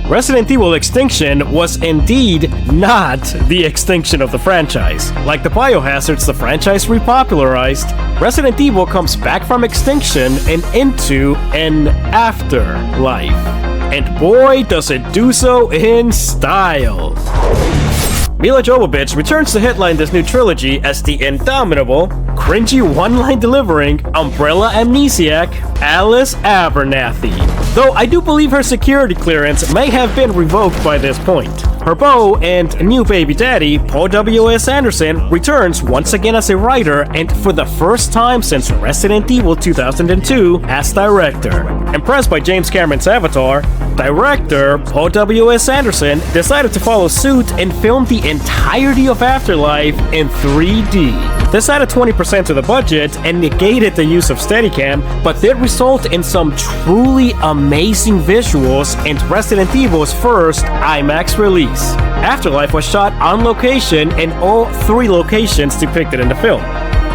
Resident Evil Extinction was indeed not the extinction of the franchise. Like the biohazards the franchise repopularized, Resident Evil comes back from extinction and into an afterlife. And boy, does it do so in style. Milla Jovovich returns to headline this new trilogy as the indomitable, cringy one-line delivering Umbrella amnesiac Alice Abernathy. Though I do believe her security clearance may have been revoked by this point. Her beau and new baby daddy, Paul W.S. Anderson, returns once again as a writer and for the first time since Resident Evil 2002 as director. Impressed by James Cameron's Avatar, director Paul W.S. Anderson decided to follow suit and film the entirety of Afterlife in 3D. This added 20% to the budget and negated the use of Steadicam, but did result in some truly amazing visuals and Resident Evil's first IMAX release. Afterlife was shot on location in all 3 locations depicted in the film: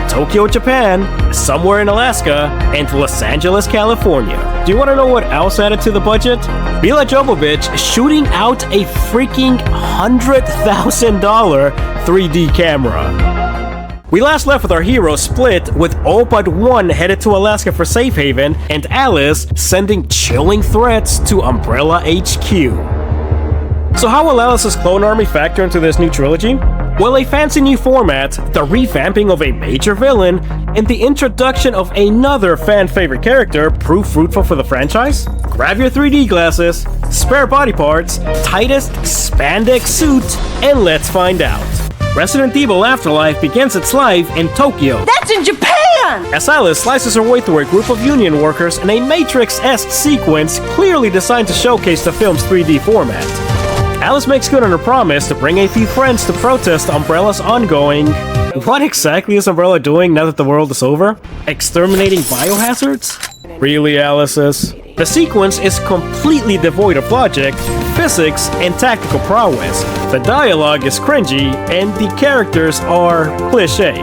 Tokyo, Japan, somewhere in Alaska, and Los Angeles, California. Do you want to know what else added to the budget? Milla Jovovich shooting out a freaking $100,000 3D camera. We last left with our hero split, with all but one headed to Alaska for safe haven, and Alice sending chilling threats to Umbrella HQ. So how will Alice's clone army factor into this new trilogy? Well, a fancy new format, the revamping of a major villain, and the introduction of another fan-favorite character prove fruitful for the franchise? Grab your 3D glasses, spare body parts, tightest spandex suit, and let's find out. Resident Evil Afterlife begins its life in Tokyo. That's in Japan! As Alice slices her way through a group of union workers in a Matrix-esque sequence clearly designed to showcase the film's 3D format. Alice makes good on her promise to bring a few friends to protest Umbrella's ongoing... What exactly is Umbrella doing now that the world is over? Exterminating biohazards? Really, Alice's? The sequence is completely devoid of logic, physics, and tactical prowess. The dialogue is cringy, and the characters are cliché.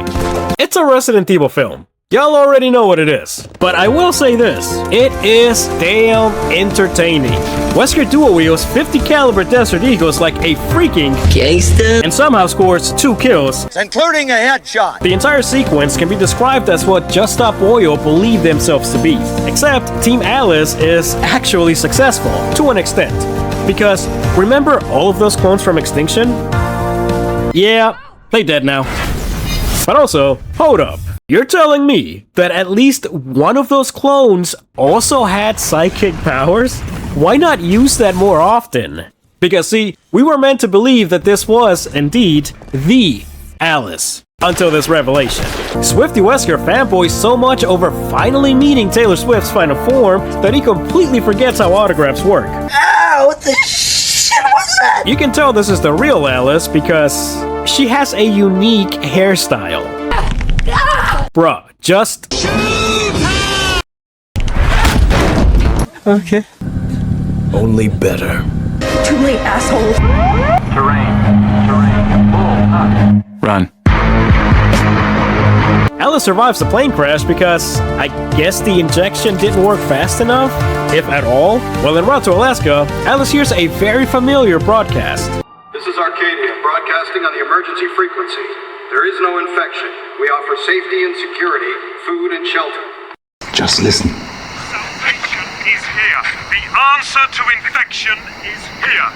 It's a Resident Evil film. Y'all already know what it is. But I will say this, it is damn entertaining. Wesker dual wields 50 caliber Desert Eagles like a freaking gangster and somehow scores 2 kills, including a headshot. The entire sequence can be described as what Just Stop Oil believe themselves to be. Except Team Alice is actually successful, to an extent. Because remember all of those clones from Extinction? Yeah, they dead now. But also, hold up. You're telling me that at least one of those clones also had psychic powers? Why not use that more often? Because see, we were meant to believe that this was, indeed, the Alice. Until this revelation. Swifty Wesker fanboys so much over finally meeting Taylor Swift's final form that he completely forgets how autographs work. Ow, what the shit was that? You can tell this is the real Alice because she has a unique hairstyle. Bruh, just... Okay. Only better. Too late, asshole. Terrain. Run. Alice survives the plane crash because I guess the injection didn't work fast enough, if at all. Well, en route to Alaska, Alice hears a very familiar broadcast. This is Arcadia, broadcasting on the emergency frequency. There is no infection. We offer safety and security, food and shelter. Just listen. Salvation is here. The answer to infection is here.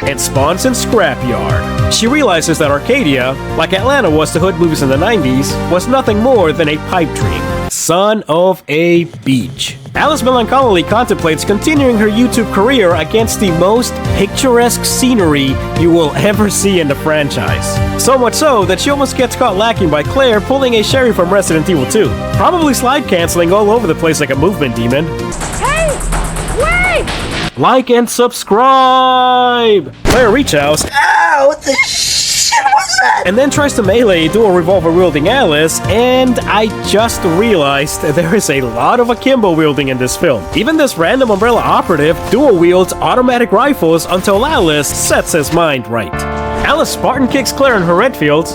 And spawns in Scrapyard. She realizes that Arcadia, like Atlanta was to hood movies in the 90s, was nothing more than a pipe dream. Son of a beach. Alice melancholily contemplates continuing her YouTube career against the most picturesque scenery you will ever see in the franchise. So much so that she almost gets caught lacking by Claire pulling a Sherry from Resident Evil 2. Probably slide canceling all over the place like a movement demon. Hey! Wait! Like and subscribe! Claire reaches Ow, what the shit was that? and then tries to melee dual revolver wielding Alice, and I just realized there is a lot of akimbo wielding in this film. Even this random Umbrella operative dual wields automatic rifles until Alice sets his mind right. Alice Spartan kicks Claire in her Redfield.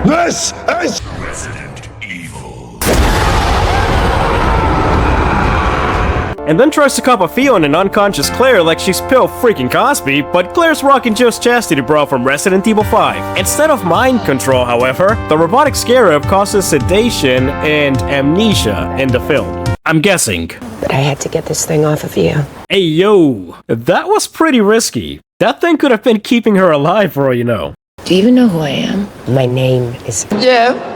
This is Resident Evil. and then tries to cup a fee on an unconscious Claire like she's Bill freaking Cosby, but Claire's rocking Joe's chastity bra from Resident Evil 5. Instead of mind control, however, the robotic scarab causes sedation and amnesia in the film. I'm guessing. But I had to get this thing off of you. Hey yo, that was pretty risky. That thing could have been keeping her alive for all you know. Do you even know who I am? My name is Joe.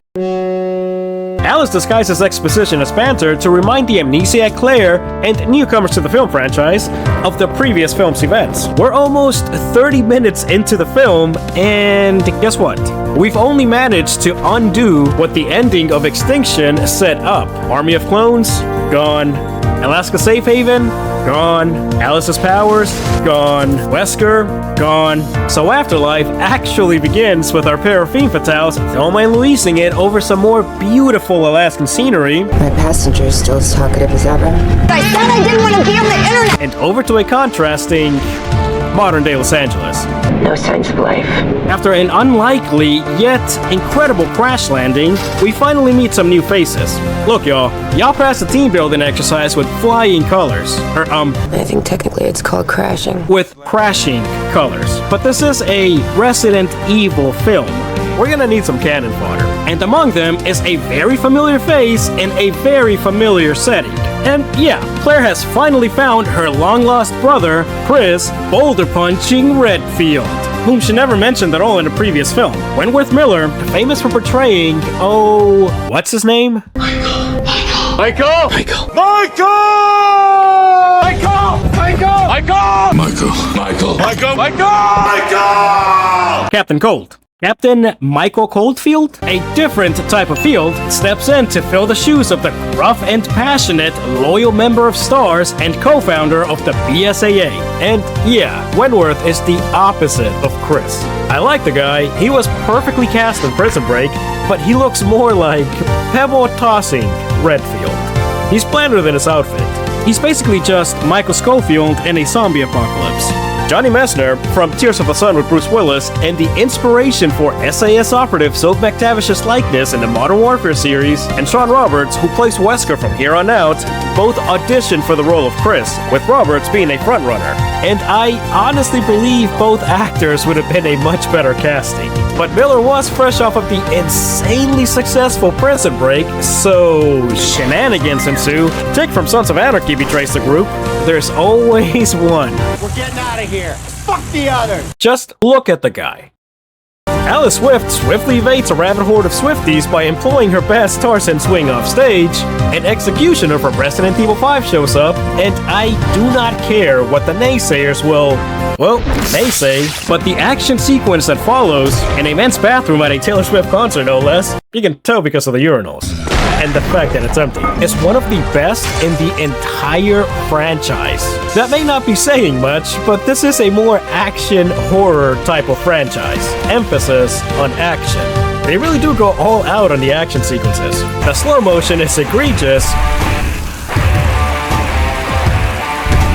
Alice disguises exposition as banter to remind the amnesiac Claire and newcomers to the film franchise of the previous film's events. We're almost 30 minutes into the film, and guess what? We've only managed to undo what the ending of Extinction set up. Army of clones? Gone. Alaska Safe Haven? Gone. Alice's powers? Gone. Wesker? Gone. So Afterlife actually begins with our pair of femme fatales Thelma and Louising it over some more beautiful Alaskan scenery. My passenger is still as talkative as ever. I said I didn't want to be on the internet! And over to a contrasting modern-day Los Angeles. No signs of life. After an unlikely, yet incredible crash landing, we finally meet some new faces. Look, y'all passed the team building exercise with flying colors. I think technically it's called crashing. With crashing colors. But this is a Resident Evil film. We're gonna need some cannon fodder. And among them is a very familiar face in a very familiar setting. And yeah, Claire has finally found her long-lost brother, Chris, boulder-punching Redfield, whom she never mentioned at all in the previous film. Wentworth Miller, famous for portraying, what's his name? Michael! Captain Cold. Captain Michael Coldfield, a different type of field, steps in to fill the shoes of the gruff and passionate, loyal member of STARS and co-founder of the BSAA. And yeah, Wentworth is the opposite of Chris. I like the guy, he was perfectly cast in Prison Break, but he looks more like pebble-tossing Redfield. He's blandder than his outfit. He's basically just Michael Schofield in a zombie apocalypse. Johnny Messner from Tears of the Sun with Bruce Willis, and the inspiration for SAS operative Zoe McTavish's likeness in the Modern Warfare series, and Sean Roberts, who plays Wesker from here on out, both auditioned for the role of Chris, with Roberts being a frontrunner. And I honestly believe both actors would have been a much better casting. But Miller was fresh off of the insanely successful Prison Break, so shenanigans ensue. Tick from Sons of Anarchy betrays the group. There's always one. We're getting out of here. Fuck the others. Just look at the guy. Alice Swift swiftly evades a rabid horde of Swifties by employing her best Tarzan swing off stage. An executioner from Resident Evil 5 shows up, and I do not care what the naysayers will, naysay, but the action sequence that follows, in a men's bathroom at a Taylor Swift concert no less, you can tell because of the urinals, and the fact that it's empty, is one of the best in the entire franchise. That may not be saying much, but this is a more action horror type of franchise. Emphasis on action. They really do go all out on the action sequences. The slow motion is egregious,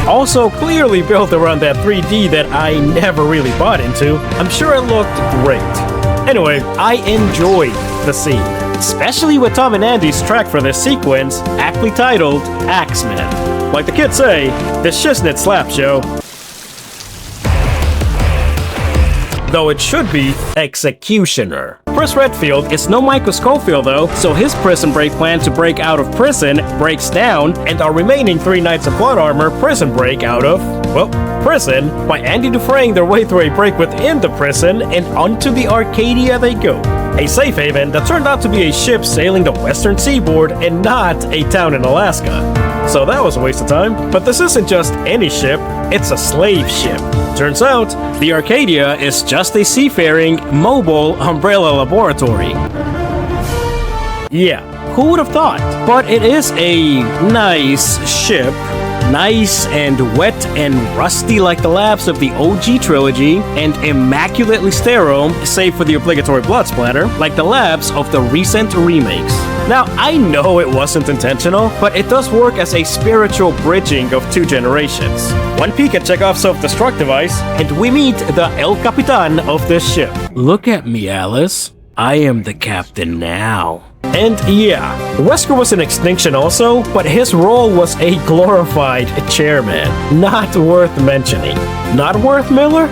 also clearly built around that 3D that I never really bought into. I'm sure it looked great. Anyway, I enjoyed the scene, especially with Tom and Andy's track for this sequence, aptly titled Axeman. Like the kids say, the shiznit slaps, yo. Though it should be Executioner. Chris Redfield is no Michael Schofield though, so his prison break plan to break out of prison breaks down, and our remaining 3 Knights of Plot Armor prison break out of, prison by Andy defraying their way through a break within the prison, and onto the Arcadia they go. A safe haven that turned out to be a ship sailing the western seaboard and not a town in Alaska. So that was a waste of time. But this isn't just any ship, it's a slave ship. Turns out, the Arcadia is just a seafaring, mobile umbrella laboratory. Yeah, who would have thought? But it is a nice ship. Nice and wet and rusty like the labs of the OG trilogy, and immaculately sterile, save for the obligatory blood splatter, like the labs of the recent remakes. Now, I know it wasn't intentional, but it does work as a spiritual bridging of 2 generations. One peek at Chekhov's self-destruct device, and we meet the El Capitan of this ship. Look at me, Alice. I am the captain now. And yeah, Wesker was in Extinction also, but his role was a glorified chairman. Not worth mentioning. Not worth Miller?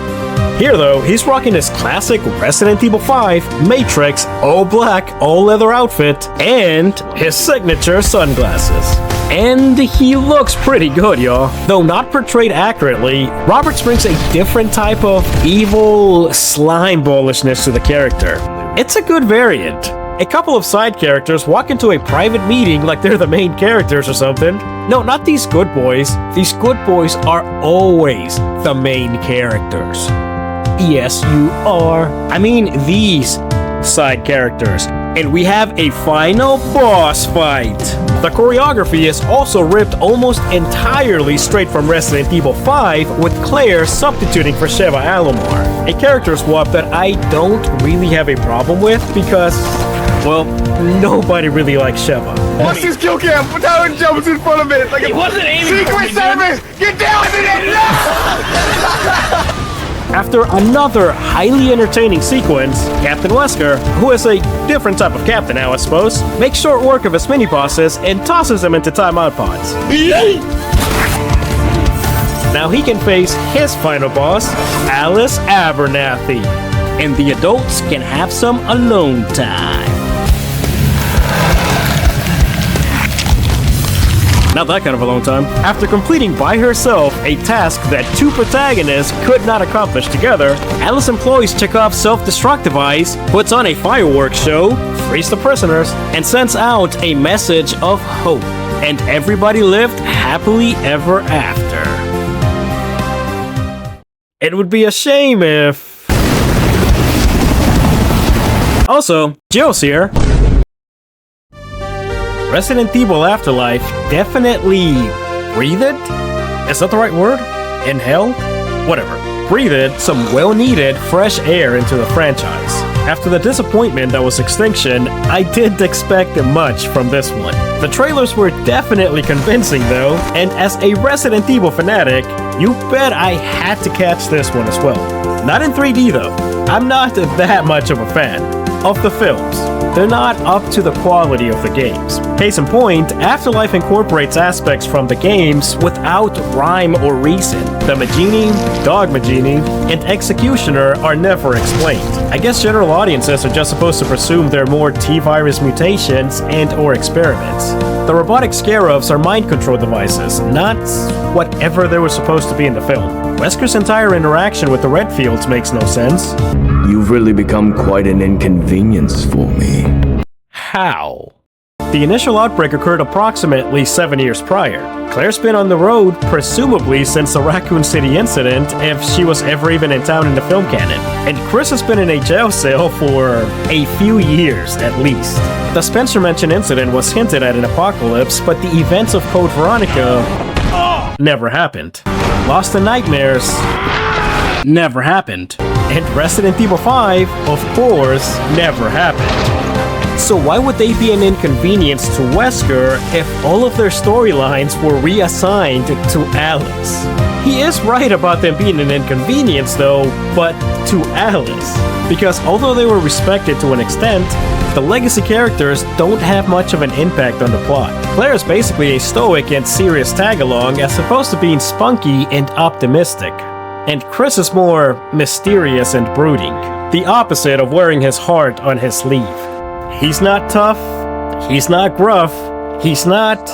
Here though, he's rocking his classic Resident Evil 5 Matrix all black, all leather outfit, and his signature sunglasses. And he looks pretty good, y'all. Though not portrayed accurately, Roberts brings a different type of evil slime ballishness to the character. It's a good variant. A couple of side characters walk into a private meeting like they're the main characters or something. No, not these good boys. These good boys are always the main characters. Yes, you are. I mean, these side characters. And we have a final boss fight. The choreography is also ripped almost entirely straight from Resident Evil 5, with Claire substituting for Sheva Alomar. A character swap that I don't really have a problem with because, well, nobody really likes Sheva. What's this kill cam? Tyler jumps in front of it like he wasn't aiming Secret Service! Get down with it! No! After another highly entertaining sequence, Captain Wesker, who is a different type of captain now I suppose, makes short work of his mini-bosses and tosses them into timeout pods. Now he can face his final boss, Alice Abernathy, and the adults can have some alone time. Not that kind of alone time. After completing by herself a task that two protagonists could not accomplish together, Alice employs Chekhov's self-destruct device, puts on a fireworks show, frees the prisoners, and sends out a message of hope. And everybody lived happily ever after. It would be a shame if... Also, Jill's here. Resident Evil Afterlife definitely breathed? Is that the right word? Inhaled? Whatever. Breathed some well-needed fresh air into the franchise. After the disappointment that was Extinction, I didn't expect much from this one. The trailers were definitely convincing though, and as a Resident Evil fanatic, you bet I had to catch this one as well. Not in 3D though. I'm not that much of a fan of the films. They're not up to the quality of the games. Case in point, Afterlife incorporates aspects from the games without rhyme or reason. The Magini, Dog Magini, and Executioner are never explained. I guess general audiences are just supposed to presume they're more T-virus mutations and or experiments. The robotic scarabs are mind control devices, not whatever they were supposed to be in the film. Wesker's entire interaction with the Redfields makes no sense. You've really become quite an inconvenience for me. How? The initial outbreak occurred approximately 7 years prior. Claire's been on the road, presumably since the Raccoon City incident, if she was ever even in town in the film canon. And Chris has been in a jail cell for a few years at least. The Spencer Mansion incident was hinted at in Apocalypse, but the events of Code Veronica never happened. Lost in Nightmares never happened. And Resident Evil 5, of course, never happened. So why would they be an inconvenience to Wesker if all of their storylines were reassigned to Alice? He is right about them being an inconvenience though, but to Alice. Because although they were respected to an extent, the legacy characters don't have much of an impact on the plot. Claire is basically a stoic and serious tag-along as opposed to being spunky and optimistic. And Chris is more mysterious and brooding, the opposite of wearing his heart on his sleeve. He's not tough, he's not gruff, he's not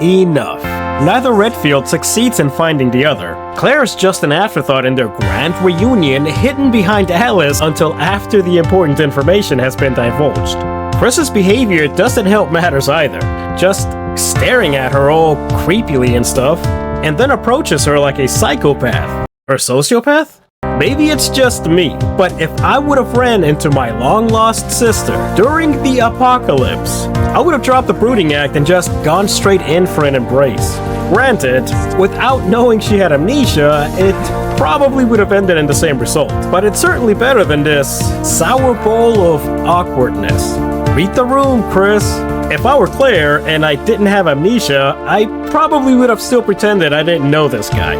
enough. Neither Redfield succeeds in finding the other. Claire is just an afterthought in their grand reunion, hidden behind Alice until after the important information has been divulged. Chris's behavior doesn't help matters either, just staring at her all creepily and stuff, and then approaches her like a psychopath. Or sociopath? Maybe it's just me, but if I would have ran into my long-lost sister during the apocalypse, I would have dropped the brooding act and just gone straight in for an embrace. Granted, without knowing she had amnesia, it probably would have ended in the same result, but it's certainly better than this sour bowl of awkwardness. Read the room, Chris. If I were Claire and I didn't have amnesia, I probably would have still pretended I didn't know this guy.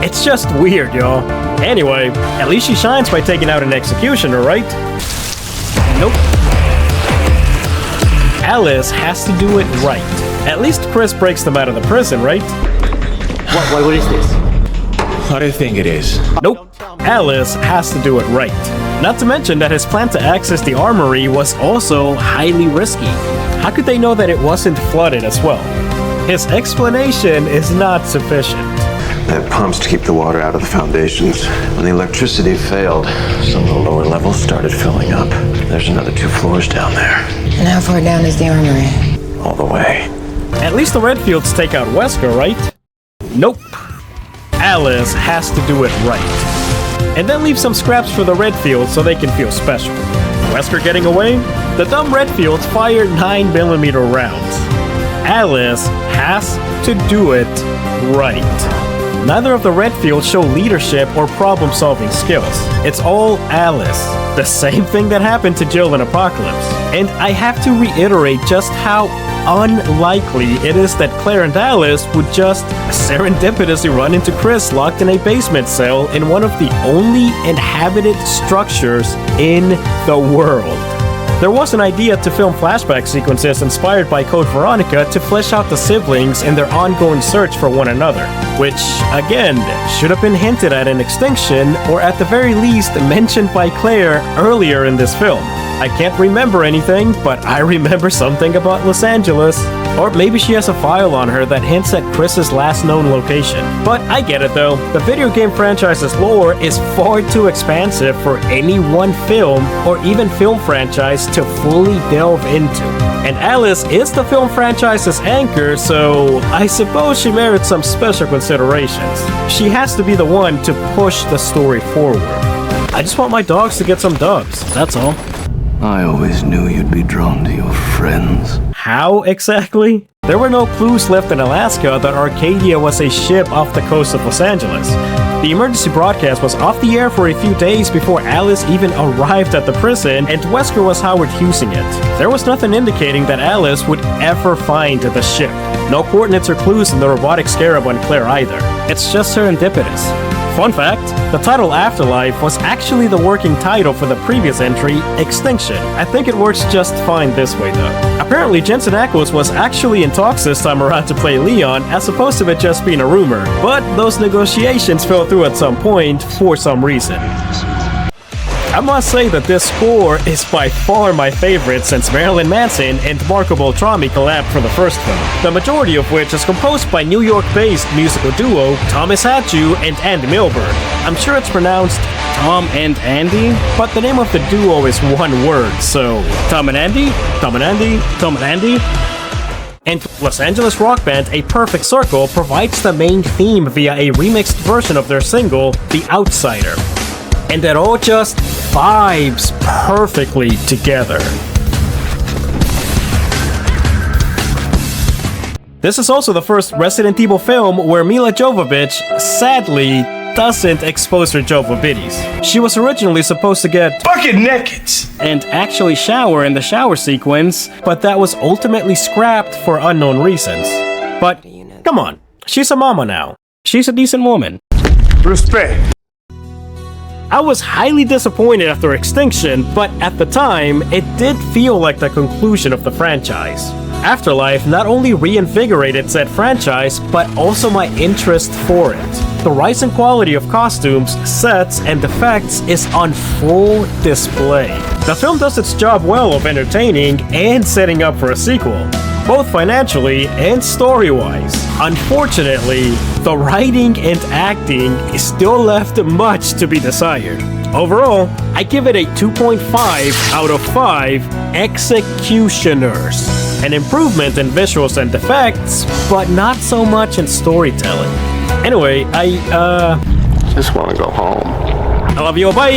It's just weird, y'all. Anyway, at least she shines by taking out an executioner, right? Nope. Alice has to do it right. At least Chris breaks them out of the prison, right? What is this? What do you think it is? Nope. Alice has to do it right. Not to mention that his plan to access the armory was also highly risky. How could they know that it wasn't flooded as well? His explanation is not sufficient. They have pumps to keep the water out of the foundations. When the electricity failed, some of the lower levels started filling up. There's another 2 floors down there. And how far down is the armory? All the way. At least the Redfields take out Wesker, right? Nope. Alice has to do it right. And then leave some scraps for the Redfields so they can feel special. Wesker getting away? The dumb Redfields fire 9mm rounds. Alice has to do it right. Neither of the Redfields show leadership or problem-solving skills. It's all Alice. The same thing that happened to Jill in Apocalypse. And I have to reiterate just how unlikely it is that Claire and Alice would just serendipitously run into Chris locked in a basement cell in one of the only inhabited structures in the world. There was an idea to film flashback sequences inspired by Code Veronica to flesh out the siblings in their ongoing search for one another, which, again, should have been hinted at in Extinction, or at the very least mentioned by Claire earlier in this film. I can't remember anything, but I remember something about Los Angeles. Or maybe she has a file on her that hints at Chris's last known location. But I get it though, the video game franchise's lore is far too expansive for any one film or even film franchise to fully delve into. And Alice is the film franchise's anchor, so I suppose she merits some special considerations. She has to be the one to push the story forward. I just want my dogs to get some dubs, that's all. I always knew you'd be drawn to your friends. How exactly? There were no clues left in Alaska that Arcadia was a ship off the coast of Los Angeles. The emergency broadcast was off the air for a few days before Alice even arrived at the prison, and Wesker was Howard Hughesing it. There was nothing indicating that Alice would ever find the ship. No coordinates or clues in the robotic scarab on Claire either. It's just serendipitous. Fun fact, the title Afterlife was actually the working title for the previous entry, Extinction. I think it works just fine this way though. Apparently Jensen Ackles was actually in talks this time around to play Leon, as opposed to it just being a rumor, but those negotiations fell through at some point for some reason. I must say that this score is by far my favorite since Marilyn Manson and Marco Beltrami collabed for the first film, the majority of which is composed by New York-based musical duo Thomas Hatchew and Andy Milburn. I'm sure it's pronounced Tom and Andy, but the name of the duo is one word, so Tom and Andy, Tom and Andy, Tom and Andy. And Los Angeles rock band A Perfect Circle provides the main theme via a remixed version of their single, The Outsider. And it all just vibes perfectly together. This is also the first Resident Evil film where Milla Jovovich, sadly, doesn't expose her Jovovitties. She was originally supposed to get Bucket naked and actually shower in the shower sequence, but that was ultimately scrapped for unknown reasons. But, come on, she's a mama now. She's a decent woman. Respect. I was highly disappointed after Extinction, but at the time, it did feel like the conclusion of the franchise. Afterlife not only reinvigorated said franchise, but also my interest for it. The rise in quality of costumes, sets, and effects is on full display. The film does its job well of entertaining and setting up for a sequel, both financially and story-wise. Unfortunately, the writing and acting still left much to be desired. Overall, I give it a 2.5 out of 5 executioners. An improvement in visuals and effects, but not so much in storytelling. Anyway, Just want to go home. I love you, bye!